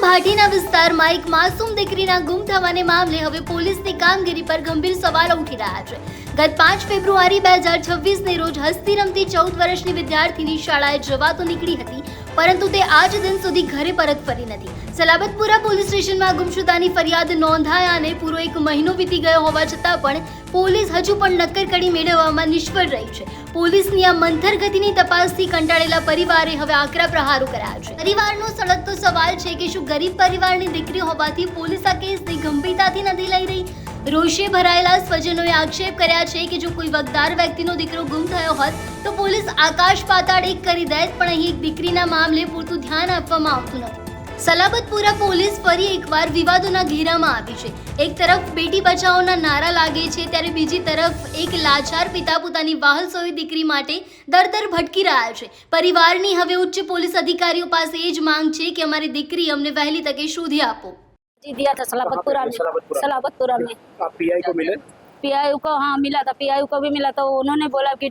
ભાટીના વિસ્તારમાં એક માસૂમ દીકરીના ગુમ થવાને મામલે હવે પોલીસની કામગીરી પર ગંભીર સવાલો ઉઠી રહ્યા છે। ગત 5 ફેબ્રુઆરી 2026ને રોજ હસતી રમતી 14 વર્ષની વિદ્યાર્થીની શાળાએ જવા તો નીકળી હતી, પરંતુ તે આજ દિન સુધી ઘરે પરત ફરી નથી। સલાબતપુરા પોલીસ સ્ટેશનમાં ગુમશુદાની ફરિયાદ નોંધાયાને પૂરો 1 મહિનો વીતી ગયો હોવા છતાં પણ પોલીસ હજુ પણ નક્કર કડી મેળવવામાં નિષ્ફળ રહી છે। પોલીસની આ મંથર ગતિની તપાસથી કંટાળેલા પરિવારે હવે આકરા પ્રહારો કર્યા છે। પરિવારનો સળગતો સવાલ છે કે શું ગરીબ પરિવારની દીકરી હોવાથી પોલીસ આ કેસને ગંભીરતાથી નથી લઈ રહી? રોષે ભરાયેલા સ્વજનોએ આક્ષેપ કર્યા છે કે જો કોઈ વગદાર વ્યક્તિનો દીકરો ગુમ થયો હોત તો પોલીસ આકાશ પાતાળ એક કરી દેત, પણ અહીં એક દીકરીના મામલે પૂરતું ધ્યાન આપવામાં આવતું નથી। સલાબતપુરા પોલીસ ફરી એકવાર વિવાદોના ઘેરામાં આવી છે। એક તરફ બેટી બચાવોના નારા લાગે છે, ત્યારે બીજી તરફ એક લાચાર પિતા પોતાની વહાલસોઈ દીકરી માટે દર ભટકી રહ્યા છે। પરિવારની હવે ઉચ્ચ પોલીસ અધિકારીઓ પાસે એ જ માંગ છે કે અમારી દીકરી अमने वहली तक शोधी आपो। जी दिया था सलाबतपुरा में। आप पीआई को मिले? पीआई को हाँ मिला था, पीआई को भी मिला था। उन्होंने बोला कि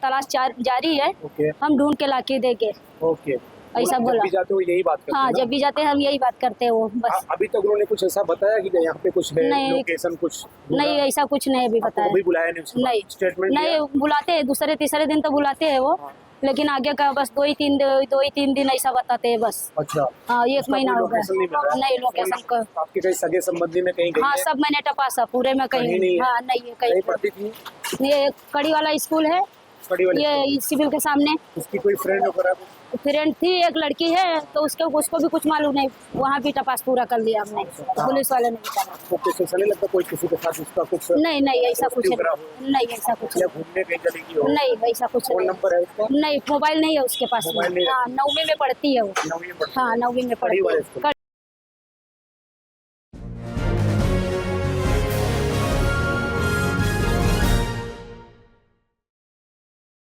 तलाश जारी है, ओके हम ढूंढ के लाके देंगे, ओके। ऐसा जब बोला। भी जाते हो यही बात करते हाँ हैं ना? जब भी जाते हैं हम यही बात करते हैं वो बस। अभी तक उन्होंने कुछ ऐसा बताया कि यहाँ पे कुछ है, नहीं। लोकेशन कुछ ढूंढा? नहीं ऐसा कुछ नहीं अभी आपको बताया। कभी बुलाया नहीं उसके बाद? नहीं स्टेटमेंट नहीं बुलाते हैं, दूसरे तीसरे दिन तो बुलाते हैं वो, लेकिन आगे का बस 2 ही 3 दिन ऐसा बताते हैं बस। अच्छा, हाँ 1 महीना हो लोकेशन नहीं मिल गया। रहा? नहीं लोकेशन को आपके कहीं सगे संबंधी में कहीं गई हाँ है? सब मैंने टपासा पूरे में कहीं कहीं नहीं है? हाँ नहीं है कहीं कहीं। पढ़ती थी? ये कड़ी वाला स्कूल है, बड़ी वाली? ये सिविल के सामने। उसकी कोई फ्रेंड वगैरह? फ्रेंड थी एक लड़की है, तो उसको भी कुछ मालूम नहीं, वहाँ भी तपास पूरा कर लिया हमने, पुलिस वाले ने बताया। आपको कुछ ऐसा नहीं लगता कोई किसी के साथ उसका कुछ नहीं ऐसा कुछ वगैरह हो? नहीं ऐसा कुछ या घूमने कहीं चलेगी हो? नहीं ऐसा कुछ फोन नहीं। नंबर है उसका? नहीं मोबाइल नहीं है उसके पास मोबाइल नहीं है? हाँ 9वीं में पढ़ती है वो। 9वीं में पढ़ती है? हाँ 9वीं में कड़ी वाले पढ़ती स्कूल?